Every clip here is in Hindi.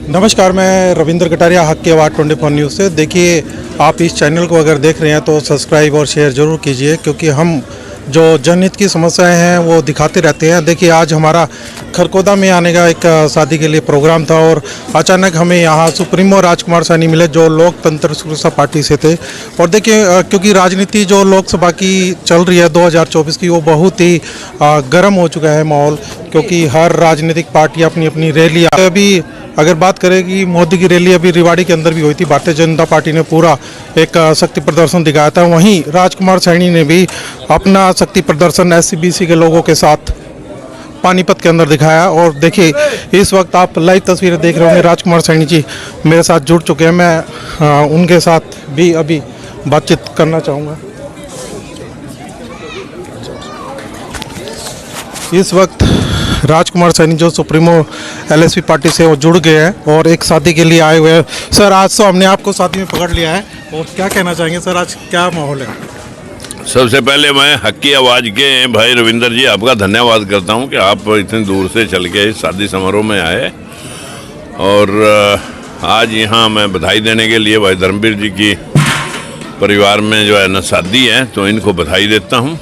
नमस्कार, मैं रविंद्र कटारिया, हक की आवाज़ 24 न्यूज़ से। देखिए, आप इस चैनल को अगर देख रहे हैं तो सब्सक्राइब और शेयर ज़रूर कीजिए, क्योंकि हम जो जनहित की समस्याएं हैं वो दिखाते रहते हैं। देखिए, आज हमारा खरकोदा में आने का एक शादी के लिए प्रोग्राम था और अचानक हमें यहाँ सुप्रीमो राजकुमार सैनी मिले, जो लोकतंत्र सुरक्षा पार्टी से थे। और देखिए, क्योंकि राजनीति जो लोकसभा की चल रही है 2024 की, वो बहुत ही गर्म हो चुका है माहौल, क्योंकि हर राजनीतिक पार्टी अपनी अपनी रैली अभी अगर बात करें कि मोदी की रैली अभी रेवाड़ी के अंदर भी हुई थी, भारतीय जनता पार्टी ने पूरा एक शक्ति प्रदर्शन दिखाया था। वहीं राजकुमार सैनी ने भी अपना शक्ति प्रदर्शन SCBC के लोगों के साथ पानीपत के अंदर दिखाया। और देखिए, इस वक्त आप लाइव तस्वीरें देख रहे होंगे, राजकुमार सैनी जी मेरे साथ जुड़ चुके हैं। मैं उनके साथ भी अभी बातचीत करना चाहूँगा। इस वक्त राजकुमार सैनी जो सुप्रीमो LSP पार्टी से वो जुड़ गए हैं और एक शादी के लिए आए हुए हैं। सर, आज तो हमने आपको शादी में पकड़ लिया है, और क्या कहना चाहेंगे सर, आज क्या माहौल है? सबसे पहले मैं हक की आवाज़ के भाई रविंदर जी आपका धन्यवाद करता हूं कि आप इतनी दूर से चल के इस शादी समारोह में आए। और आज यहाँ मैं बधाई देने के लिए भाई धर्मवीर जी की परिवार में जो है ना शादी है, तो इनको बधाई देता हूँ।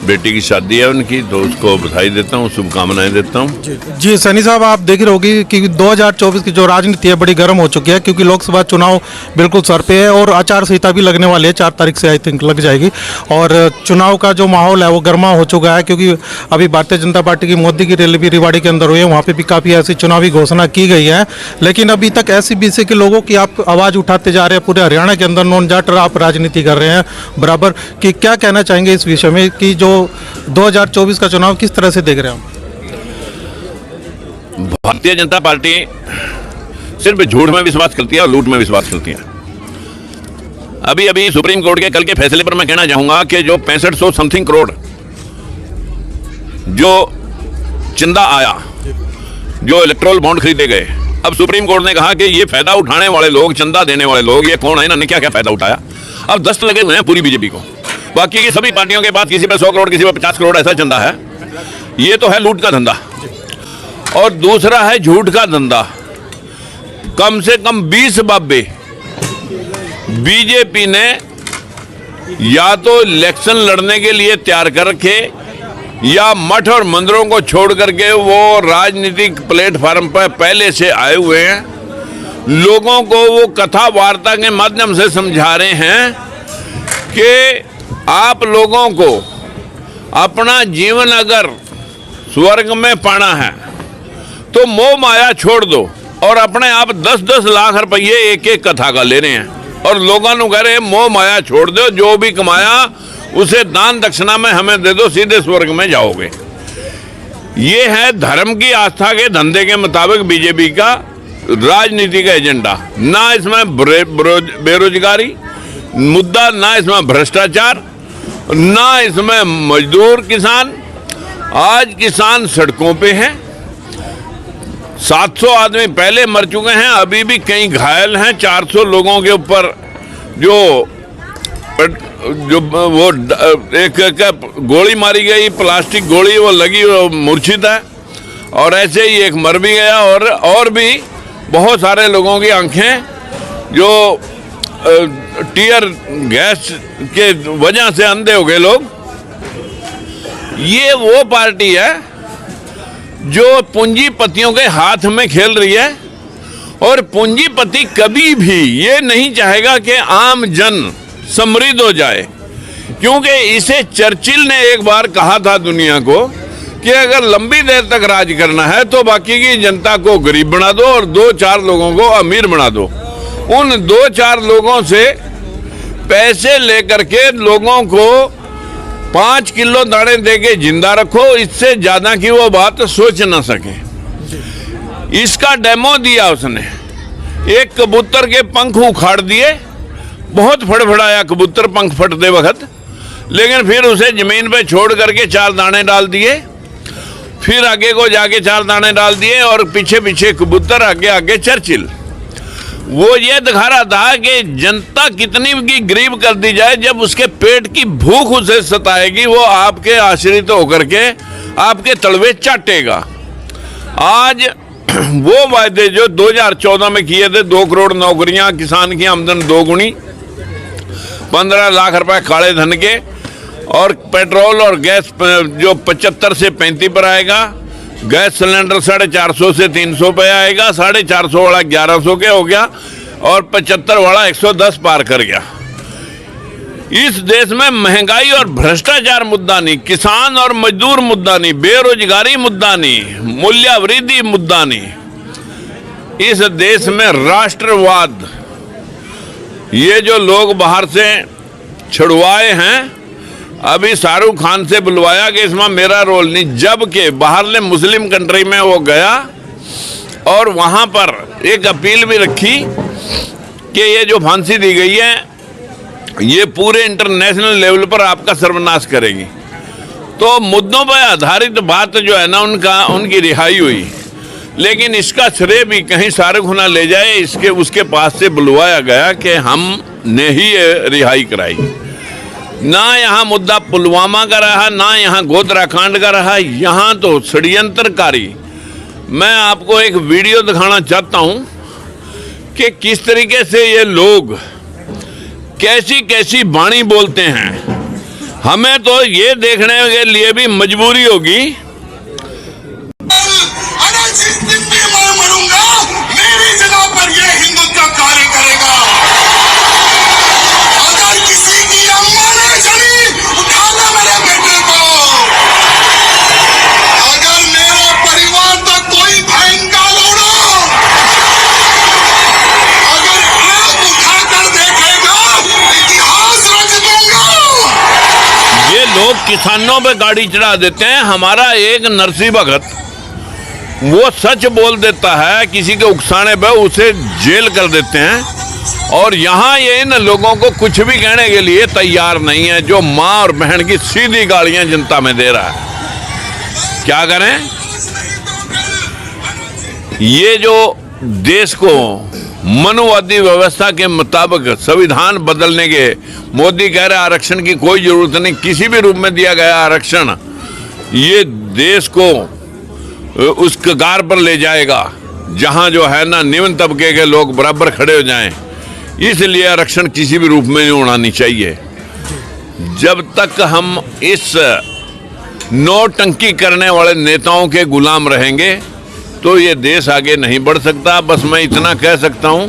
बेटी की शादी है उनकी, तो उसको बधाई देता हूँ, शुभकामनाएं देता हूँ। जी सैनी साहब, आप देख रहे होगी कि 2024 की जो राजनीति है बड़ी गर्म हो चुकी है, क्योंकि लोकसभा चुनाव बिल्कुल सर पे है और आचार संहिता भी लगने वाली है, 4 तारीख से आई थिंक लग जाएगी। और चुनाव का जो माहौल है वो गर्मा हो चुका है, क्योंकि अभी भारतीय जनता पार्टी की मोदी की रैली भी रेवाड़ी के अंदर हुई है, वहाँ पर भी काफ़ी ऐसी चुनावी घोषणा की गई है। लेकिन अभी तक SCBC के लोगों की आप आवाज़ उठाते जा रहे हैं, पूरे हरियाणा के अंदर नॉन जाट आप राजनीति कर रहे हैं बराबर, कि क्या कहना चाहेंगे इस विषय में कि जो 2024 का चुनाव किस तरह से देख रहे हैं आप? भारतीय जनता पार्टी सिर्फ झूठ में विश्वास करती है और लूट में विश्वास करती है। अभी अभी सुप्रीम कोर्ट के कल के फैसले पर मैं कहना चाहूंगा कि जो 6500 समथिंग करोड़ जो चंदा आया, जो इलेक्ट्रोल बॉन्ड खरीदे गए, अब सुप्रीम कोर्ट ने कहा कि ये फायदा उठाने वाले लोग, चंदा देने वाले लोग, ये कौन है, इन्होंने क्या क्या फायदा उठाया। अब दस्त लगे हुए हैं पूरी बीजेपी को। बाकी की सभी पार्टियों के पास किसी पे 100 करोड़, किसी पे 50 करोड़ ऐसा चंदा है। ये तो है लूट का धंधा। और दूसरा है झूठ का धंधा। कम से कम 20 बाबे बीजेपी ने या तो इलेक्शन लड़ने के लिए तैयार कर रखे, या मठ और मंदिरों को छोड़ करके वो राजनीतिक प्लेटफॉर्म पर पहले से आए हुए हैं। लोगों को वो कथा वार्ता के माध्यम से समझा रहे हैं कि आप लोगों को अपना जीवन अगर स्वर्ग में पाना है तो मोह माया छोड़ दो, और अपने आप 10-10 लाख रुपये एक एक कथा का ले रहे हैं और लोगों को कह रहे हैं मोह माया छोड़ दो, जो भी कमाया उसे दान दक्षिणा में हमें दे दो, सीधे स्वर्ग में जाओगे। ये है धर्म की आस्था के धंधे के मुताबिक बीजेपी का राजनीति का एजेंडा। ना इसमें बेरोजगारी मुद्दा, ना इसमें भ्रष्टाचार, ना इसमें मजदूर किसान। आज किसान सड़कों पे हैं, 700 आदमी पहले मर चुके हैं, अभी भी कई घायल हैं। 400 लोगों के ऊपर जो वो एक गोली मारी गई, प्लास्टिक गोली, वो लगी, वो मूर्छित है। और ऐसे ही एक मर भी गया, और भी बहुत सारे लोगों की आंखें जो टीयर गैस के वजह से अंधे हो गए लोग। ये वो पार्टी है जो पूंजीपतियों के हाथ में खेल रही है, और पूंजीपति कभी भी ये नहीं चाहेगा कि आम जन समृद्ध हो जाए, क्योंकि इसे चर्चिल ने एक बार कहा था दुनिया को कि अगर लंबी देर तक राज करना है तो बाकी की जनता को गरीब बना दो और 2-4 लोगों को अमीर बना दो। उन 2-4 लोगों से पैसे लेकर के लोगों को 5 किलो दाने देके जिंदा रखो, इससे ज्यादा की वो बात सोच ना सके। इसका डेमो दिया उसने। एक कबूतर के पंख उखाड़ दिए, बहुत फड़फड़ाया कबूतर पंख फटते वक्त, लेकिन फिर उसे जमीन पे छोड़ करके 4 दाने डाल दिए, फिर आगे को जाके 4 दाने डाल दिए, और पीछे पीछे कबूतर, आगे आगे चर्चिल। वो ये दिखा रहा था कि जनता कितनी की गरीब कर दी जाए, जब उसके पेट की भूख उसे सताएगी वो आपके आश्रित होकर के आपके तलवे चाटेगा। आज वो वायदे जो 2014 में किए थे, 2 करोड़ नौकरियां, किसान की आमदन 2 गुनी, 15 लाख रुपए काले धन के, और पेट्रोल और गैस जो 75 से 35 पर आएगा, गैस सिलेंडर 450 से 300 पे आएगा, 450 वाला 1100 के हो गया, और 75 वाला 110 पार कर गया। इस देश में महंगाई और भ्रष्टाचार मुद्दा नहीं, किसान और मजदूर मुद्दा नहीं, बेरोजगारी मुद्दा नहीं, मूल्यवृद्धि मुद्दा नहीं। इस देश में राष्ट्रवाद, ये जो लोग बाहर से छुड़वाए हैं, अभी शाहरुख खान से बुलवाया कि इसमें मेरा रोल नहीं, जबकि बाहरले मुस्लिम कंट्री में वो गया और वहां पर एक अपील भी रखी कि ये जो फांसी दी गई है ये पूरे इंटरनेशनल लेवल पर आपका सर्वनाश करेगी। तो मुद्दों पर आधारित बात जो है ना, उनकी रिहाई हुई, लेकिन इसका श्रेय भी कहीं शाहरुख ना ले जाए, इसके उसके पास से बुलवाया गया कि हमने ही ये रिहाई कराई। ना यहाँ मुद्दा पुलवामा का रहा, ना यहाँ गोधराकांड का रहा, यहाँ तो षड्यंत्रकारी। मैं आपको एक वीडियो दिखाना चाहता हूँ कि किस तरीके से ये लोग कैसी कैसी वाणी बोलते हैं। हमें तो ये देखने के लिए भी मजबूरी होगी। अरे जिस दिन भी मैं मरूंगा, मेरी जगह पर ये हिंदुत्व कार्य करेगा। अगर किसी की अम्मा ने चली, उठाना मेरे बेटे को। अगर मेरे परिवार तक कोई बहन का लोड़ा, अगर आंख उठाकर देखेगा, इतिहास रच दूंगा। ये लोग किसानों पे गाड़ी चढ़ा देते हैं। हमारा एक नरसिंह भगत, वो सच बोल देता है, किसी के उकसाने पे उसे जेल कर देते हैं, और यहाँ ये इन लोगों को कुछ भी कहने के लिए तैयार नहीं है, जो माँ और बहन की सीधी गालियां जनता में दे रहा है। क्या करें? ये जो देश को मनुवादी व्यवस्था के मुताबिक संविधान बदलने के, मोदी कह रहे आरक्षण की कोई जरूरत नहीं, किसी भी रूप में दिया गया आरक्षण ये देश को उस कगार पर ले जाएगा जहां जो है ना निम्न तबके के लोग बराबर खड़े हो जाएं। इसलिए आरक्षण किसी भी रूप में नहीं होना नहीं चाहिए। जब तक हम इस नौटंकी करने वाले नेताओं के गुलाम रहेंगे तो ये देश आगे नहीं बढ़ सकता। बस मैं इतना कह सकता हूं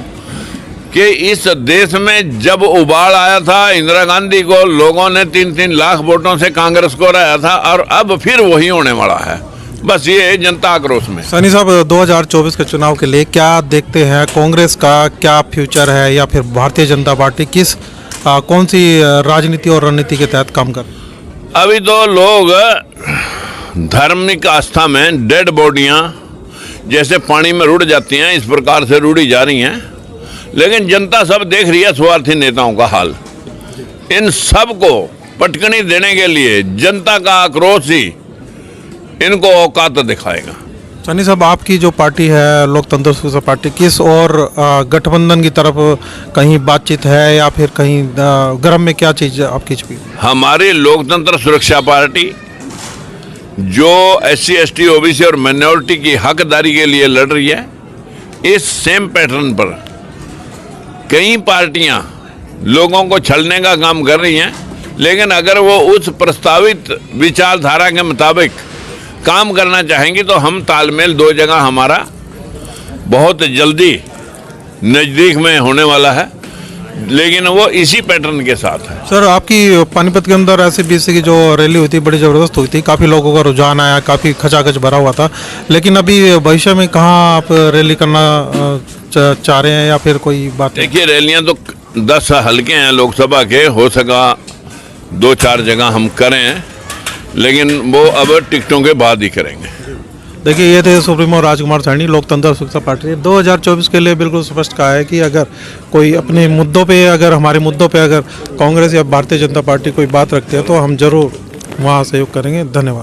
कि इस देश में जब उबाल आया था, इंदिरा गांधी को लोगों ने 3-3 लाख वोटों से कांग्रेस को हराया था, और अब फिर वही होने वाला है। बस ये है जनता आक्रोश में। सनी साहब, 2024 के चुनाव के लिए क्या देखते हैं? कांग्रेस का क्या फ्यूचर है, या फिर भारतीय जनता पार्टी कौन सी राजनीति और रणनीति के तहत काम कर? अभी तो लोग धार्मिक आस्था में डेड बॉडियां जैसे पानी में रुड़ जाती हैं, इस प्रकार से रुड़ी जा रही हैं, लेकिन जनता सब देख रही है स्वार्थी नेताओं का हाल। इन सब को पटकनी देने के लिए जनता का आक्रोश ही इनको औकात दिखाएगा। सनी साहब, आपकी जो पार्टी है लोकतंत्र सुरक्षा पार्टी, किस और गठबंधन की तरफ कहीं बातचीत है, या फिर कहीं गर्म में क्या चीज़ आपकी छुपी? हमारी लोकतंत्र सुरक्षा पार्टी जो SC ST OBC और माइनॉरिटी की हकदारी के लिए लड़ रही है, इस सेम पैटर्न पर कई पार्टियां लोगों को छलने का काम कर रही हैं, लेकिन अगर वो उस प्रस्तावित विचारधारा के मुताबिक काम करना चाहेंगी तो हम तालमेल 2 जगह हमारा बहुत जल्दी नज़दीक में होने वाला है, लेकिन वो इसी पैटर्न के साथ है। सर, आपकी पानीपत के अंदर SC-BC की जो रैली हुई थी बड़ी ज़बरदस्त हुई थी, काफ़ी लोगों का रुझान आया, काफ़ी खचाखच भरा हुआ था, लेकिन अभी भविष्य में कहाँ आप रैली करना चाह रहे हैं, या फिर कोई बात? देखिए, रैलियां तो 10 हल्के हैं लोकसभा के, हो सका 2-4 जगह हम करें, लेकिन वो अब टिकटों के बाद ही करेंगे। देखिए, ये थे सुप्रीमो राजकुमार सैनी, लोकतंत्र सुरक्षा पार्टी। 2024 के लिए बिल्कुल स्पष्ट कहा है कि अगर कोई अपने मुद्दों पे, अगर हमारे मुद्दों पे अगर कांग्रेस या भारतीय जनता पार्टी कोई बात रखती है तो हम जरूर वहाँ सहयोग करेंगे। धन्यवाद।